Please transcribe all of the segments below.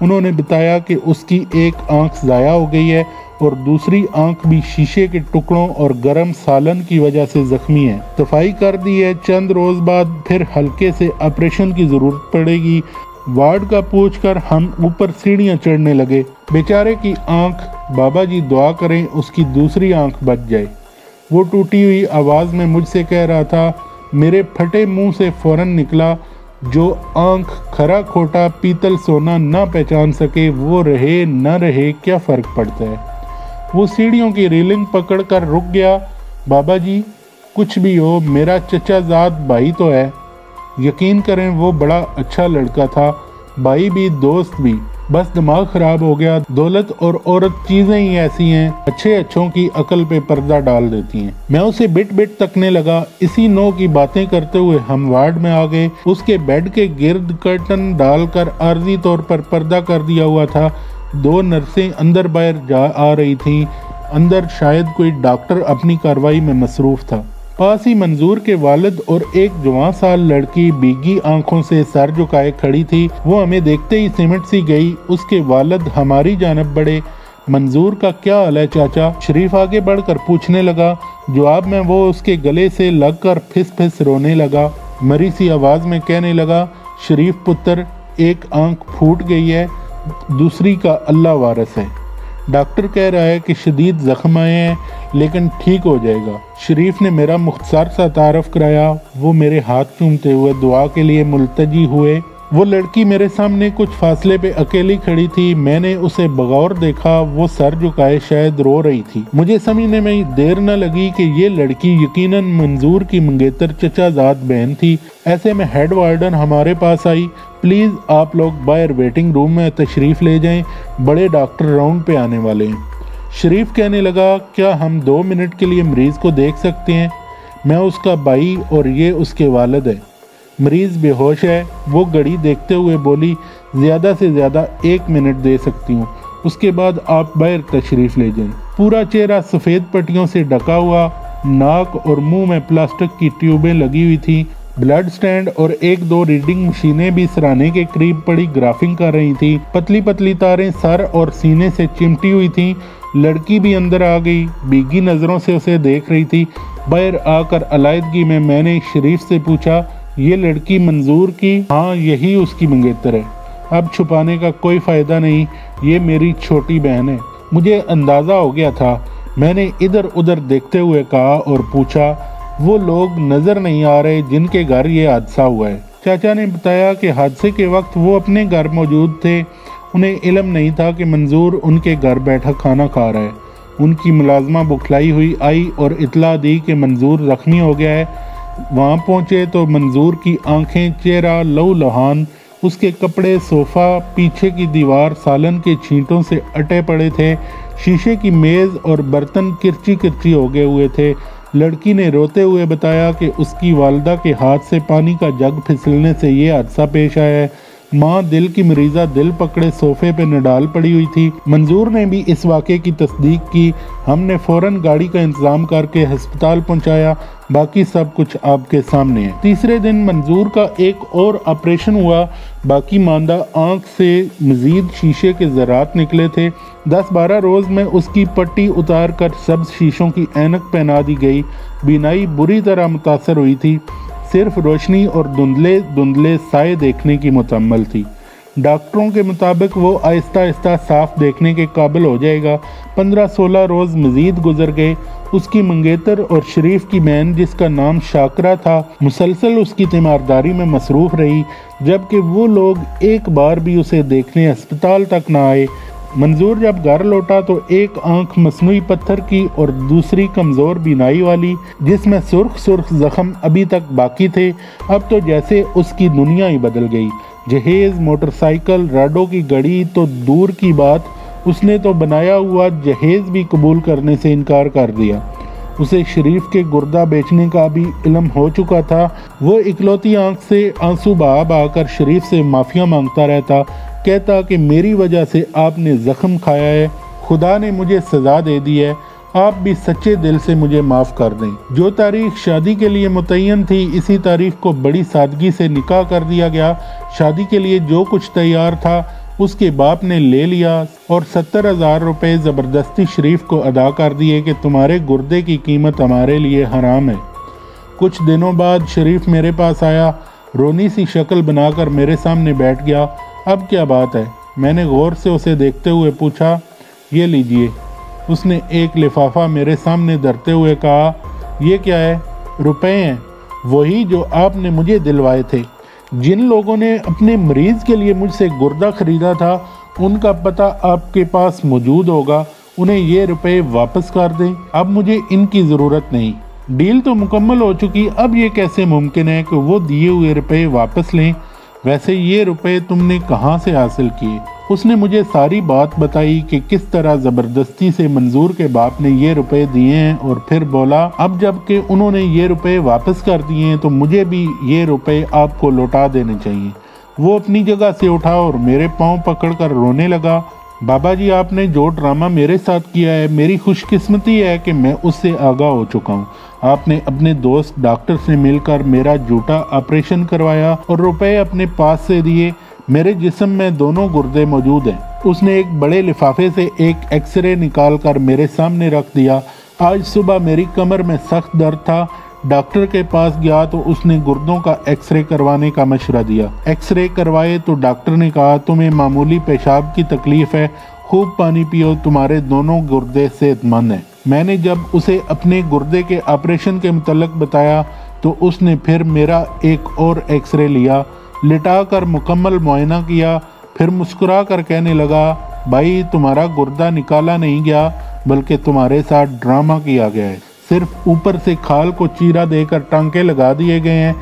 انہوں نے بتایا کہ اس کی ایک آنکھ ضائع ہو گئی ہے اور دوسری آنکھ بھی شیشے کے ٹکڑوں اور گرم سالن کی وجہ سے زخمی ہے۔ صفائی کر دی ہے، چند روز بعد پھر ہلکے سے آپریشن کی ضرورت پڑے گی۔ وارڈ کا پوچھ کر ہم اوپر سیڑھیاں چڑھنے لگے۔ بیچارے کی آنکھ، بابا جی دعا کریں اس کی دوسری آنکھ بچ جائے۔ وہ ٹوٹی ہوئی آواز میں مجھ سے کہہ رہا تھا۔ میرے پھٹے منہ سے فوراً نکلا، جو آنکھ کھرا کھوٹا پیتل سونا نہ پہچان سکے وہ رہے نہ رہے کیا فرق پڑتا ہے۔ وہ سیڑھیوں کی ریلنگ پکڑ کر رک گیا۔ بابا جی کچھ بھی ہو میرا چچا زاد بھائی تو ہے۔ یقین کریں وہ بڑا اچھا لڑکا تھا، بھائی بھی دوست بھی، بس دماغ خراب ہو گیا۔ دولت اور عورت چیزیں ہی ایسی ہیں، اچھے اچھوں کی عقل پہ پردہ ڈال دیتی ہیں۔ میں اسے بٹ بٹ تکنے لگا۔ اسی نو کی باتیں کرتے ہوئے ہم وارڈ میں آ گئے۔ اس کے بیڈ کے گرد کرٹن ڈال کر عارضی طور پر پردہ کر دیا ہوا تھا۔ 2 نرسیں اندر باہر جا آ رہی تھیں۔ اندر شاید کوئی ڈاکٹر اپنی کارروائی میں مصروف تھا۔ پاس ہی منظور کے والد اور ایک جوان سال لڑکی بیگی آنکھوں سے سر جھکائے کھڑی تھی۔ وہ ہمیں دیکھتے ہی سمٹ سی گئی۔ اس کے والد ہماری جانب بڑھے۔ منظور کا کیا حال ہے چاچا؟ شریف آگے بڑھ کر پوچھنے لگا۔ جواب میں وہ اس کے گلے سے لگ کر پھس پھس رونے لگا۔ مری سی آواز میں کہنے لگا، شریف پتر ایک آنکھ پھوٹ گئی ہے، دوسری کا اللہ وارث ہے۔ ڈاکٹر کہہ رہا ہے کہ شدید زخم آئے ہیں لیکن ٹھیک ہو جائے گا۔ شریف نے میرا مختصر سا تعارف کرایا۔ وہ میرے ہاتھ چومتے ہوئے دعا کے لیے ملتجی ہوئے۔ وہ لڑکی میرے سامنے کچھ فاصلے پہ اکیلی کھڑی تھی۔ میں نے اسے بغور دیکھا، وہ سر جھکائے شاید رو رہی تھی۔ مجھے سمجھنے میں دیر نہ لگی کہ یہ لڑکی یقیناً منظور کی منگیتر چچا زاد بہن تھی۔ ایسے میں ہیڈ وارڈن ہمارے پاس آئی۔ پلیز آپ لوگ باہر ویٹنگ روم میں تشریف لے جائیں، بڑے ڈاکٹر راؤنڈ پہ آنے والے ہیں۔ شریف کہنے لگا، کیا ہم 2 منٹ کے لیے مریض کو دیکھ سکتے ہیں؟ میں اس کا بھائی اور یہ اس کے والد ہے۔ مریض بے ہوش ہے۔ وہ گھڑی دیکھتے ہوئے بولی، زیادہ سے زیادہ 1 منٹ دے سکتی ہوں، اس کے بعد آپ باہر تشریف لے جائیں۔ پورا چہرہ سفید پٹیوں سے ڈھکا ہوا، ناک اور منہ میں پلاسٹک کی ٹیوبیں لگی ہوئی تھیں۔ بلڈ سٹینڈ اور 1-2 ریڈنگ مشینیں بھی سرانے کے قریب پڑی گرافنگ کر رہی تھی۔ پتلی پتلی تاریں سر اور سینے سے چمٹی ہوئی تھیں۔ لڑکی بھی اندر آ گئی، بیگی نظروں سے اسے دیکھ رہی تھی۔ باہر آ کر علیحدگی میں نے شریف سے پوچھا، یہ لڑکی منظور کی؟ ہاں یہی اس کی منگیتر ہے۔ اب چھپانے کا کوئی فائدہ نہیں، یہ میری چھوٹی بہن ہے۔ مجھے اندازہ ہو گیا تھا۔ میں نے ادھر ادھر دیکھتے ہوئے کہا اور پوچھا، وہ لوگ نظر نہیں آ رہے جن کے گھر یہ حادثہ ہوا ہے؟ چاچا نے بتایا کہ حادثے کے وقت وہ اپنے گھر موجود تھے۔ انہیں علم نہیں تھا کہ منظور ان کے گھر بیٹھا کھانا کھا رہا ہے۔ ان کی ملازمہ بکھلائی ہوئی آئی اور اطلاع دی کہ منظور زخمی ہو گیا ہے۔ وہاں پہنچے تو منظور کی آنکھیں، چہرہ لہو لہان، اس کے کپڑے، صوفہ، پیچھے کی دیوار سالن کے چھینٹوں سے اٹے پڑے تھے۔ شیشے کی میز اور برتن کرچی کرچی ہو گئے ہوئے تھے۔ لڑکی نے روتے ہوئے بتایا کہ اس کی والدہ کے ہاتھ سے پانی کا جگ پھسلنے سے یہ حادثہ پیش آیا ہے۔ ماں دل کی مریضہ دل پکڑے صوفے پہ نڈال پڑی ہوئی تھی۔ منظور نے بھی اس واقعے کی تصدیق کی۔ ہم نے فوراً گاڑی کا انتظام کر کے ہسپتال پہنچایا۔ باقی سب کچھ آپ کے سامنے ہے۔ تیسرے دن منظور کا ایک اور آپریشن ہوا۔ باقی ماندہ آنکھ سے مزید شیشے کے ذرات نکلے تھے۔ 10-12 روز میں اس کی پٹی اتار کر سبز شیشوں کی اینک پہنا دی گئی۔ بینائی بری طرح متاثر ہوئی تھی، صرف روشنی اور دھندلے دھندلے سائے دیکھنے کی متحمل تھی۔ ڈاکٹروں کے مطابق وہ آہستہ آہستہ صاف دیکھنے کے قابل ہو جائے گا۔ 15-16 روز مزید گزر گئے۔ اس کی منگیتر اور شریف کی بہن جس کا نام شاکرہ تھا مسلسل اس کی تیمارداری میں مصروف رہی، جبکہ وہ لوگ ایک بار بھی اسے دیکھنے ہسپتال تک نہ آئے۔ منظور جب گھر لوٹا تو ایک آنکھ مصنوعی پتھر کی اور دوسری کمزور بینائی والی، جس میں سرخ سرخ زخم ابھی تک باقی تھے۔ اب تو جیسے اس کی دنیا ہی بدل گئی۔ جہیز، موٹر سائیکل، راڈو کی گڑی تو دور کی بات، اس نے تو بنایا ہوا جہیز بھی قبول کرنے سے انکار کر دیا۔ اسے شریف کے گردہ بیچنے کا بھی علم ہو چکا تھا۔ وہ اکلوتی آنکھ سے آنسو بہا بہا کر شریف سے معافیاں مانگتا رہتا، کہتا کہ میری وجہ سے آپ نے زخم کھایا ہے، خدا نے مجھے سزا دے دی ہے، آپ بھی سچے دل سے مجھے معاف کر دیں۔ جو تاریخ شادی کے لیے متعین تھی، اسی تاریخ کو بڑی سادگی سے نکاح کر دیا گیا۔ شادی کے لیے جو کچھ تیار تھا اس کے باپ نے لے لیا اور 70,000 روپے زبردستی شریف کو ادا کر دیے کہ تمہارے گردے کی قیمت ہمارے لیے حرام ہے۔ کچھ دنوں بعد شریف میرے پاس آیا، رونی سی شکل بنا کر میرے سامنے بیٹھ گیا۔ اب کیا بات ہے؟ میں نے غور سے اسے دیکھتے ہوئے پوچھا۔ یہ لیجئے۔ اس نے ایک لفافہ میرے سامنے دھرتے ہوئے کہا، یہ کیا ہے؟ روپے ہیں، وہی جو آپ نے مجھے دلوائے تھے۔ جن لوگوں نے اپنے مریض کے لیے مجھ سے گردہ خریدا تھا ان کا پتہ آپ کے پاس موجود ہوگا، انہیں یہ روپے واپس کر دیں۔ اب مجھے ان کی ضرورت نہیں، ڈیل تو مکمل ہو چکی، اب یہ کیسے ممکن ہے کہ وہ دیے ہوئے روپے واپس لیں؟ ویسے یہ روپے تم نے کہاں سے حاصل کیے؟ اس نے مجھے ساری بات بتائی کہ کس طرح زبردستی سے منظور کے باپ نے یہ روپے دیے ہیں، اور پھر بولا اب جب کہ انہوں نے یہ روپے واپس کر دیے ہیں تو مجھے بھی یہ روپے آپ کو لوٹا دینے چاہیے۔ وہ اپنی جگہ سے اٹھا اور میرے پاؤں پکڑ کر رونے لگا۔ بابا جی، آپ نے جو ڈرامہ میرے ساتھ کیا ہے، میری خوش قسمتی ہے کہ میں اس سے آگاہ ہو چکا ہوں۔ آپ نے اپنے دوست ڈاکٹر سے مل کر میرا جھوٹا آپریشن کروایا اور روپے اپنے پاس سے دیے۔ میرے جسم میں دونوں گردے موجود ہیں۔ اس نے ایک بڑے لفافے سے ایک ایکس رے نکال کر میرے سامنے رکھ دیا۔ آج صبح میری کمر میں سخت درد تھا، ڈاکٹر کے پاس گیا تو اس نے گردوں کا ایکس رے کروانے کا مشورہ دیا۔ ایکس رے کروائے تو ڈاکٹر نے کہا تمہیں معمولی پیشاب کی تکلیف ہے، خوب پانی پیو، تمہارے دونوں گردے صحت مند ہیں۔ میں نے جب اسے اپنے گردے کے آپریشن کے متعلق بتایا تو اس نے پھر میرا ایک اور ایکس رے لیا، لٹا کر مکمل معائنہ کیا، پھر مسکرا کر کہنے لگا، بھائی تمہارا گردہ نکالا نہیں گیا بلکہ تمہارے ساتھ ڈرامہ کیا گیا ہے، صرف اوپر سے کھال کو چیرا دے کر ٹانکے لگا دیے گئے ہیں۔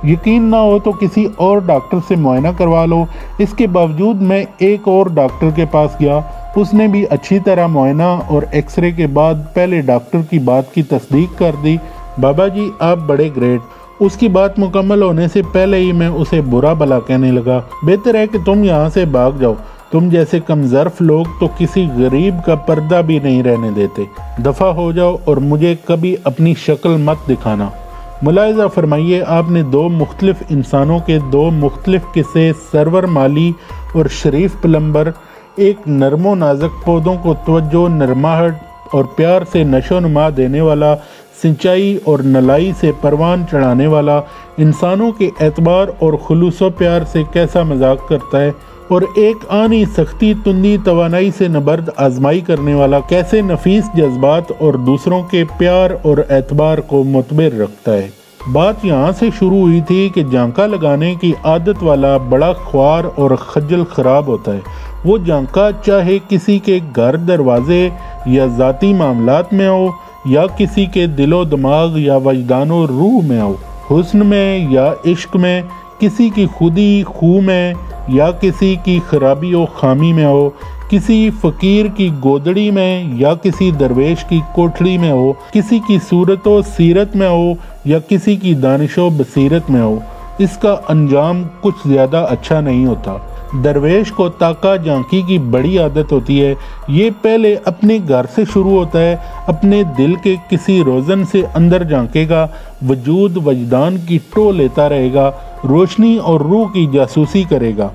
یقین نہ ہو تو کسی اور ڈاکٹر سے معائنہ کروا لو۔ اس کے باوجود میں ایک اور ڈاکٹر کے پاس گیا، اس نے بھی اچھی طرح معائنہ اور ایکس رے کے بعد پہلے ڈاکٹر کی بات کی تصدیق کر دی۔ بابا جی آپ بڑے گریٹ۔ اس کی بات مکمل ہونے سے پہلے ہی میں اسے برا بھلا کہنے لگا، بہتر ہے کہ تم یہاں سے بھاگ جاؤ، تم جیسے کم ظرف لوگ تو کسی غریب کا پردہ بھی نہیں رہنے دیتے، دفع ہو جاؤ اور مجھے کبھی اپنی شکل مت دکھانا۔ ملاحظہ فرمائیے، آپ نے دو مختلف انسانوں کے دو مختلف قصے، سرور مالی اور شریف پلمبر، ایک نرم و نازک پودوں کو توجہ، نرماہٹ اور پیار سے نشو نما دینے والا، سنچائی اور نلائی سے پروان چڑھانے والا، انسانوں کے اعتبار اور خلوص و پیار سے کیسا مذاق کرتا ہے، اور ایک آنی سختی، تندی، توانائی سے نبرد آزمائی کرنے والا کیسے نفیس جذبات اور دوسروں کے پیار اور اعتبار کو معتبر رکھتا ہے۔ بات یہاں سے شروع ہوئی تھی کہ جانکا لگانے کی عادت والا بڑا خوار اور خجل خراب ہوتا ہے۔ وہ جانکا چاہے کسی کے گھر دروازے یا ذاتی معاملات میں ہو، یا کسی کے دل و دماغ یا وجدان و روح میں ہو، حسن میں یا عشق میں، کسی کی خودی خو میں یا کسی کی خرابی و خامی میں ہو، کسی فقیر کی گودڑی میں یا کسی درویش کی کوٹھڑی میں ہو، کسی کی صورت و سیرت میں ہو یا کسی کی دانش و بصیرت میں ہو، اس کا انجام کچھ زیادہ اچھا نہیں ہوتا۔ درویش کو تاکہ جھانکی کی بڑی عادت ہوتی ہے، یہ پہلے اپنے گھر سے شروع ہوتا ہے، اپنے دل کے کسی روزن سے اندر جھانکے گا، وجود وجدان کی ٹو لیتا رہے گا، روشنی اور روح کی جاسوسی کرے گا،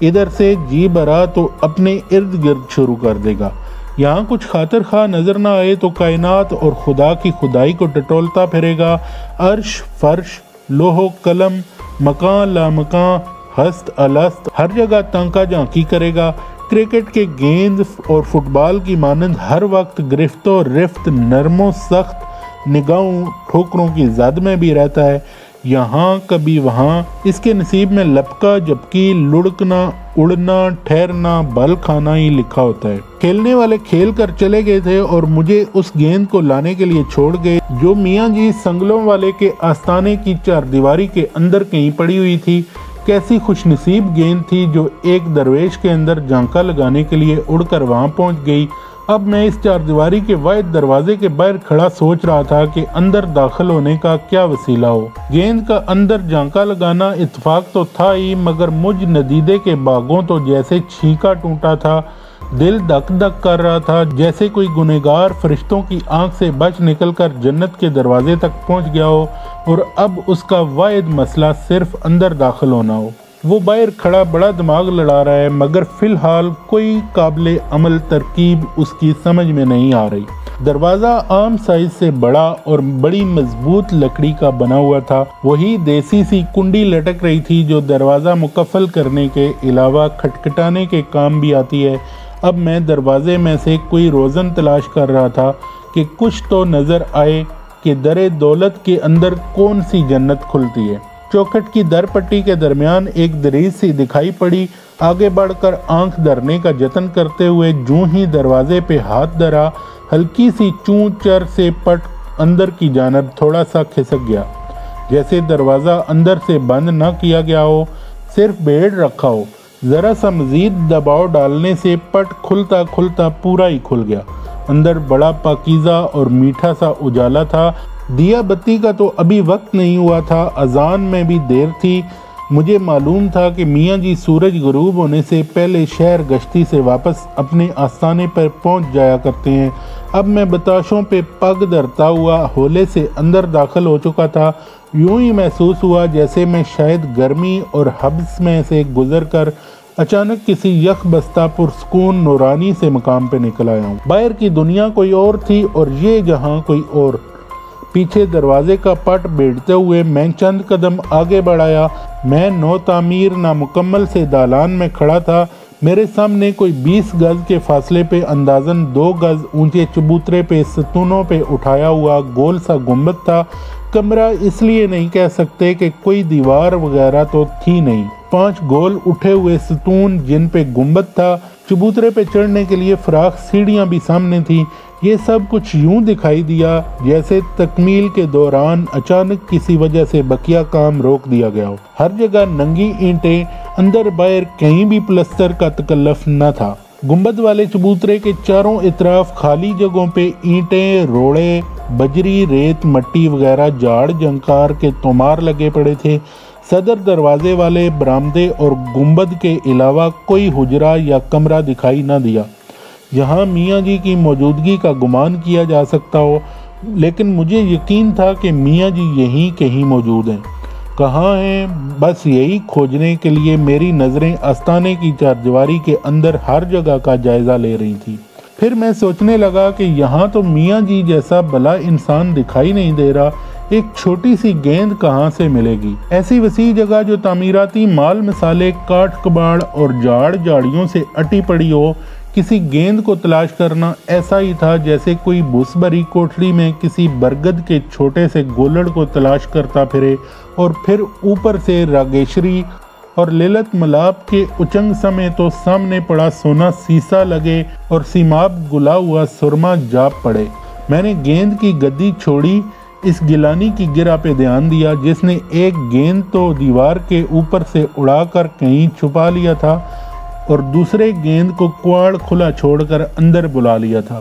ادھر سے جی برا تو اپنے ارد گرد شروع کر دے گا۔ یہاں کچھ خاطر خواہ نظر نہ آئے تو کائنات اور خدا کی خدائی کو ٹٹولتا پھرے گا، عرش فرش، لوح و قلم، مکان لامکان، ہست الست، ہر جگہ تانکا جھانکی کرے گا، کرکٹ کے گیند اور فٹ بال کی مانند ہر وقت گرفت و رفت، نرم و سخت نگاہوں ٹھوکروں کی زد میں بھی رہتا ہے، یہاں کبھی وہاں، اس کے نصیب میں لپکا جھپکی، لڑکنا، اڑنا، ٹھہرنا، بل کھانا ہی لکھا ہوتا ہے۔ کھیلنے والے کھیل کر چلے گئے تھے اور مجھے اس گیند کو لانے کے لیے چھوڑ گئے جو میاں جی سنگلوں والے کے آستانے کی چار دیواری کے اندر کہیں پڑی ہوئی تھی۔ کیسی خوش نصیب گیند تھی جو ایک درویش کے اندر جھانکا لگانے کے لیے اڑ کر وہاں پہنچ گئی۔ اب میں اس چار دیواری کے واحد دروازے کے باہر کھڑا سوچ رہا تھا کہ اندر داخل ہونے کا کیا وسیلہ ہو۔ گیند کا اندر جھانکا لگانا اتفاق تو تھا ہی، مگر مجھ ندیدے کے باغوں تو جیسے چھینکا ٹوٹا تھا، دل دھک دھک کر رہا تھا، جیسے کوئی گنہگار فرشتوں کی آنکھ سے بچ نکل کر جنت کے دروازے تک پہنچ گیا ہو اور اب اس کا واحد مسئلہ صرف اندر داخل ہونا ہو۔ وہ باہر کھڑا بڑا دماغ لڑا رہا ہے، مگر فی الحال کوئی قابل عمل ترکیب اس کی سمجھ میں نہیں آ رہی۔ دروازہ عام سائز سے بڑا اور بڑی مضبوط لکڑی کا بنا ہوا تھا۔ وہی دیسی سی کنڈی لٹک رہی تھی جو دروازہ مقفل کرنے کے علاوہ کھٹکھٹانے کے کام بھی آتی ہے۔ اب میں دروازے میں سے کوئی روزن تلاش کر رہا تھا کہ کچھ تو نظر آئے کہ در دولت کے اندر کون سی جنت کھلتی ہے۔ چوکھٹ کی در پٹی کے درمیان ایک دریچ سی دکھائی پڑی۔ آگے بڑھ کر آنکھ دھرنے کا جتن کرتے ہوئے جوں ہی دروازے پہ ہاتھ دھرا، ہلکی سی چون چر سے پٹ اندر کی جانب تھوڑا سا کھسک گیا، جیسے دروازہ اندر سے بند نہ کیا گیا ہو، صرف بیڑ رکھا ہو۔ ذرا سا مزید دباؤ ڈالنے سے پٹ کھلتا کھلتا پورا ہی کھل گیا۔ اندر بڑا پاکیزہ اور میٹھا سا اجالا تھا۔ دیا بتی کا تو ابھی وقت نہیں ہوا تھا، اذان میں بھی دیر تھی۔ مجھے معلوم تھا کہ میاں جی سورج غروب ہونے سے پہلے شہر گشتی سے واپس اپنے آستانے پر پہنچ جایا کرتے ہیں۔ اب میں بتاشوں پہ پگ دھرتا ہوا ہولے سے اندر داخل ہو چکا تھا۔ یوں ہی محسوس ہوا جیسے میں شاید گرمی اور حبس میں سے گزر کر اچانک کسی یک بستہ پرسکون نورانی سے مقام پہ نکل آیا ہوں۔ باہر کی دنیا کوئی اور تھی اور یہ جہاں کوئی اور۔ پیچھے دروازے کا پٹ بیٹھتے ہوئے میں چند قدم آگے بڑھایا۔ میں نو تعمیر نامکمل سے دالان میں کھڑا تھا۔ میرے سامنے کوئی 20 گز کے فاصلے پہ اندازاً 2 گز اونچے چبوترے پہ ستونوں پہ اٹھایا ہوا گول سا گنبد تھا۔ کمرہ اس لیے نہیں کہہ سکتے کہ کوئی دیوار وغیرہ تو تھی نہیں۔ 5 گول اٹھے ہوئے ستون جن پہ گنبد تھا، چبوترے پہ چڑھنے کے لیے فراخ سیڑھیاں بھی سامنے تھیں۔ یہ سب کچھ یوں دکھائی دیا جیسے تکمیل کے دوران اچانک کسی وجہ سے بقیہ کام روک دیا گیا ہو۔ ہر جگہ ننگی اینٹیں، اندر باہر کہیں بھی پلستر کا تکلف نہ تھا۔ گنبد والے چبوترے کے چاروں اطراف خالی جگہوں پہ اینٹیں، روڑے، بجری، ریت، مٹی وغیرہ جاڑ جنکار کے تومار لگے پڑے تھے۔ صدر دروازے والے برآمدے اور گنبد کے علاوہ کوئی حجرہ یا کمرہ دکھائی نہ دیا جہاں میاں جی کی موجودگی کا گمان کیا جا سکتا ہو، لیکن مجھے یقین تھا کہ میاں جی یہیں کہیں موجود ہیں۔ کہاں ہیں، بس یہی کھوجنے کے لیے میری نظریں آستانے کی چاردیواری کے اندر ہر جگہ کا جائزہ لے رہی تھی۔ پھر میں سوچنے لگا کہ یہاں تو میاں جی جیسا بھلا انسان دکھائی نہیں دے رہا، ایک چھوٹی سی گیند کہاں سے ملے گی؟ ایسی وسیع جگہ جو تعمیراتی مال مسالے، کاٹ کباڑ اور جاڑ جاڑیوں سے اٹی پڑی ہو، کسی گیند کو تلاش کرنا ایسا ہی تھا جیسے کوئی بھوس بھری کوٹھڑی میں کسی برگد کے چھوٹے سے گولڑ کو تلاش کرتا پھرے اور پھر اوپر سے راگیشری اور للت ملاپ کے اچنگ سمے تو سامنے پڑا سونا سیسا لگے اور سیماب گلا ہوا سرما جاپ پڑے۔ میں نے گیند کی گدی چھوڑی، اس گیلانی کی گرہ پہ دھیان دیا جس نے ایک گیند تو دیوار کے اوپر سے اڑا کر کہیں چھپا لیا تھا اور دوسرے گیند کو کواڑ کھلا چھوڑ کر اندر بلا لیا تھا۔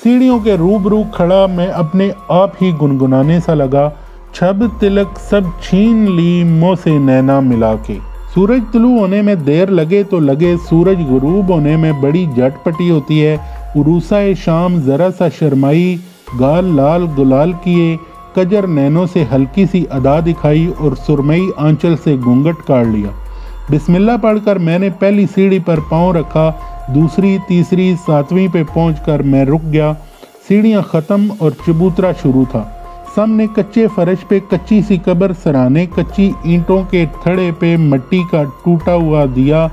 سیڑھیوں کے روبرو کھڑا میں اپنے آپ ہی گنگنانے سا لگا، چھب تلک سب چھین لی منہ سے نینا ملا کے۔ سورج طلوع ہونے میں دیر لگے تو لگے، سورج غروب ہونے میں بڑی جٹ پٹی ہوتی ہے۔ عروسہ شام ذرا سا شرمائی، گال لال گلال کیے، کجر نینوں سے ہلکی سی ادا دکھائی اور سرمئی آنچل سے گھونگھٹ کاٹ لیا۔ بسم اللہ پڑھ کر میں نے پہلی سیڑھی پر پاؤں رکھا، دوسری، تیسری، 7ویں پہ پہنچ کر میں رک گیا۔ سیڑھیاں ختم اور چبوترا شروع تھا۔ سامنے کچے فرش پہ کچی سی قبر، سرانے کچی اینٹوں کے تھڑے پہ مٹی کا ٹوٹا ہوا دیا۔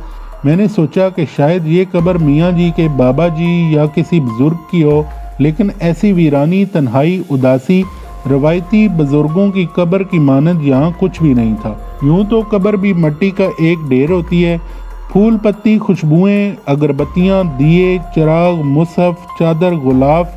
میں نے سوچا کہ شاید یہ قبر میاں جی کے بابا جی یا کسی بزرگ کی ہو، لیکن ایسی ویرانی، تنہائی، اداسی، روایتی بزرگوں کی قبر کی مانند یہاں کچھ بھی نہیں تھا۔ یوں تو قبر بھی مٹی کا ایک ڈھیر ہوتی ہے، پھول پتی، خوشبوئیں، اگربتیاں، دیے، چراغ، مصحف، چادر، غلاف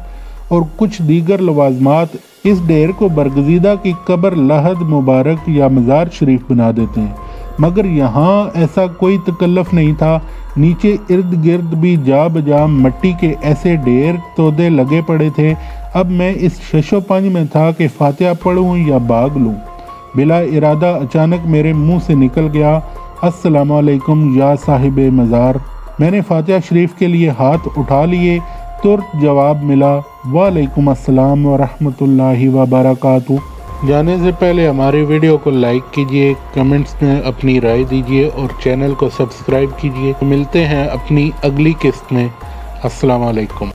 اور کچھ دیگر لوازمات اس ڈھیر کو برگزیدہ کی قبر لحد مبارک یا مزار شریف بنا دیتے ہیں، مگر یہاں ایسا کوئی تکلف نہیں تھا۔ نیچے ارد گرد بھی جا بجا مٹی کے ایسے ڈھیر تودے لگے پڑے تھے۔ اب میں اس ششو پنج میں تھا کہ فاتحہ پڑھوں یا بھاگ لوں۔ بلا ارادہ اچانک میرے منہ سے نکل گیا، السلام علیکم یا صاحب مزار۔ میں نے فاتحہ شریف کے لیے ہاتھ اٹھا لیے، ترت جواب ملا، وعلیکم السلام ورحمۃ اللہ وبرکاتہ۔ جانے سے پہلے ہماری ویڈیو کو لائک کیجئے، کمنٹس میں اپنی رائے دیجئے اور چینل کو سبسکرائب کیجئے۔ ملتے ہیں اپنی اگلی قسط میں۔ السلام علیکم۔